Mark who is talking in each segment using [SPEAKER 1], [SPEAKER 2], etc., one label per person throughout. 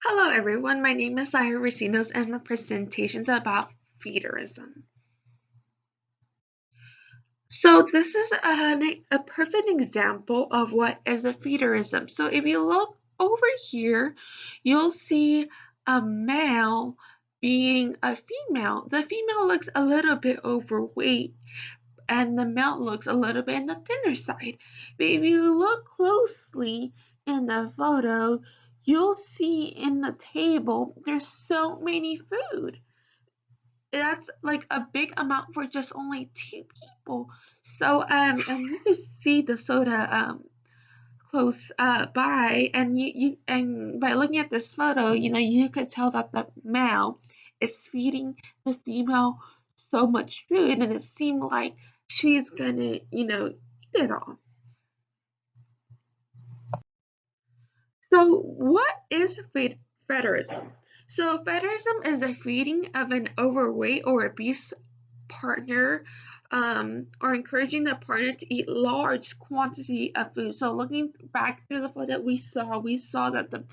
[SPEAKER 1] Hello everyone, my name is Zaya Racinos and my presentation is about feederism. So this is a perfect example of what is a feederism. So if you look over here, you'll see a male being a female. The female looks a little bit overweight and the male looks a little bit on the thinner side. But if you look closely in the photo, you'll see in the table there's so many food. That's like a big amount for just only two people. So and you can see the soda close by, and and by looking at this photo, you could tell that the male is feeding the female so much food, and it seemed like she's gonna eat it all. So what is Feederism? So Feederism is the feeding of an overweight or obese partner, or encouraging the partner to eat large quantity of food. So looking back through the photo that we saw that the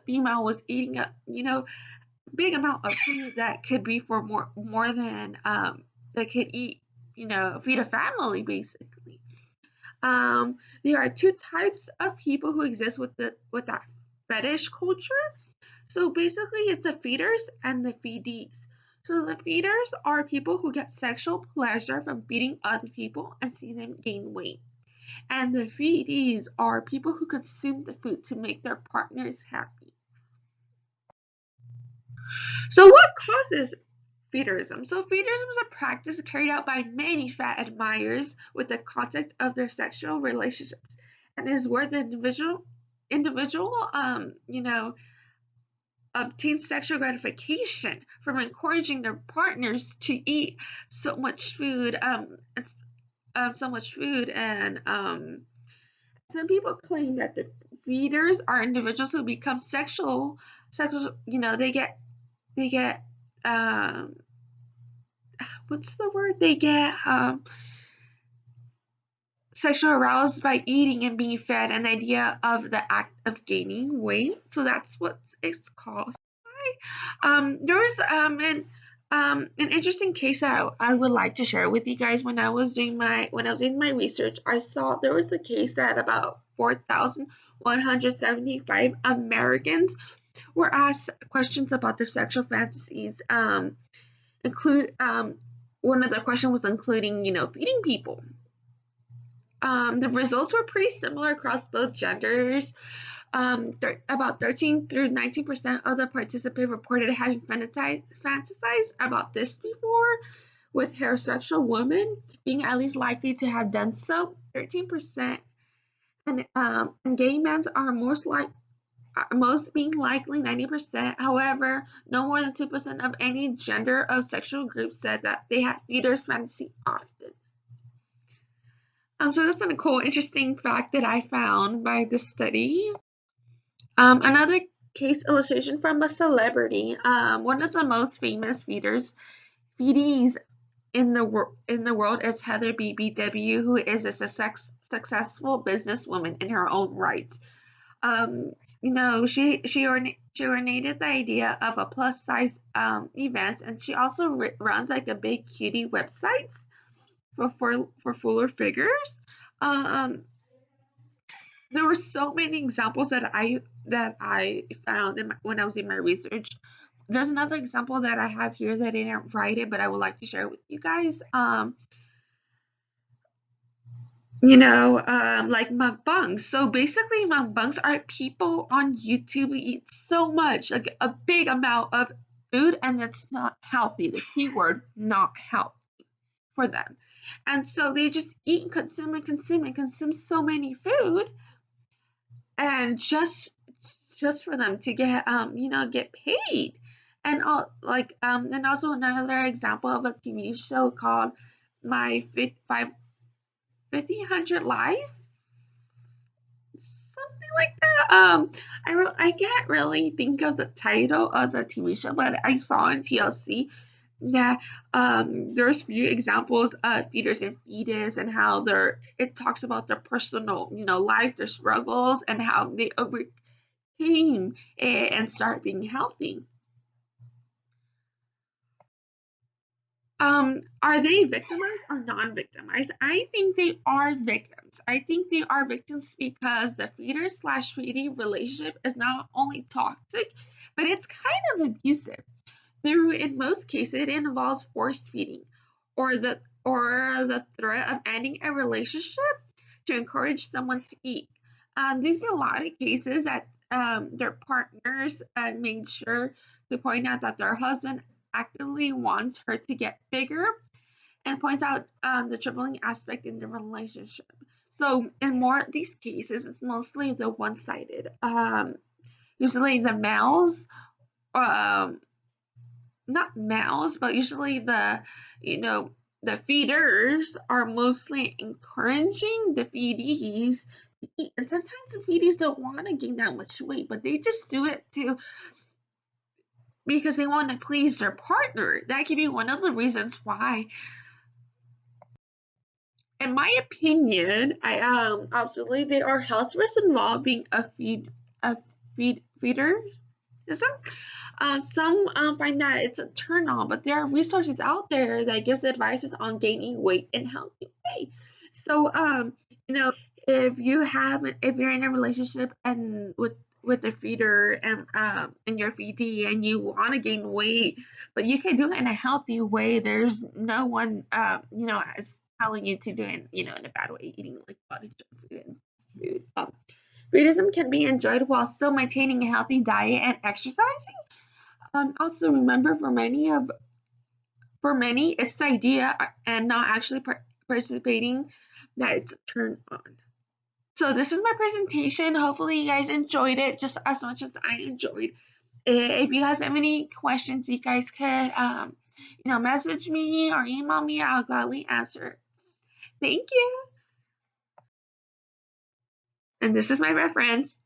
[SPEAKER 1] female was eating a big amount of food that could be for more than that could eat, feed a family basically. There are two types of people who exist with that fetish culture. So basically, it's the feeders and the feedees. So the feeders are people who get sexual pleasure from feeding other people and seeing them gain weight. And the feedees are people who consume the food to make their partners happy. So what causes feederism? So feederism is a practice carried out by many fat admirers with the context of their sexual relationships, and is where the individual obtain sexual gratification from encouraging their partners to eat so much food, and some people claim that the feeders are individuals who become sexual. They get um, what's the word? They get sexual aroused by eating and being fed, and the idea of the act of gaining weight. So that's what it's called. There was an interesting case that I would like to share with you guys. When I was in my research, I saw there was a case that about 4,175 Americans were asked questions about their sexual fantasies. Include One of the questions was including feeding people. The results were pretty similar across both genders. About 13 through 19% of the participants reported having fantasized about this before, with heterosexual women being at least likely to have done so, 13%, and gay men are most being likely, 90%. However, no more than 2% of any gender of sexual group said that they had feeders fantasy often. So that's a cool, interesting fact that I found by this study. Another case illustration from a celebrity. One of the most famous feedees in the world is Heather BBW, who is a successful businesswoman in her own right. She originated the idea of a plus size events, and she also runs like a big cutie websites for fuller figures. Um, there were so many examples that I found when I was in my research. There's another example that I have here that I didn't write it, but I would like to share it with you guys. Like mukbangs. So basically, mukbangs are people on YouTube who eat so much, like a big amount of food, and it's not healthy. The keyword, not healthy for them. And so they just eat and consume and consume and consume so many food, and just for them to get paid. And all and also another example of a TV show called My 50 Life, something like that. I can't really think of the title of the TV show, but I saw on TLC that there's few examples of feeders and fetus, and how it talks about their personal life, their struggles, and how they tame and start being healthy. Are they victimized or non-victimized? I think they are victims. I think they are victims because the feeder slash feeding relationship is not only toxic, but it's kind of abusive. Through in most cases, it involves force feeding, or the threat of ending a relationship to encourage someone to eat. These are a lot of cases that their partners made sure to point out that their husband actively wants her to get bigger and points out the troubling aspect in the relationship. So in more of these cases, it's mostly the one-sided. Usually the males, um, not males, but usually you know, the feeders are mostly encouraging the feedees to eat. And sometimes the feedees don't want to gain that much weight, but they just do it because they want to please their partner. That could be one of the reasons why. In my opinion, I absolutely there are health risks involved being a feeder. Some find that it's a turn on, but there are resources out there that gives advices on gaining weight in a healthy way. So, you know, if you're in a relationship and with a feeder and your feedee and you want to gain weight, but you can do it in a healthy way. There's no one, is telling you to do it, in a bad way, eating like a lot of junk food and food. Feedism can be enjoyed while still maintaining a healthy diet and exercising. Also remember for many it's the idea and not actually participating that it's turned on. So this is my presentation. Hopefully you guys enjoyed it just as much as I enjoyed. If you guys have any questions, you guys could message me or email me. I'll gladly answer. Thank you. And this is my reference.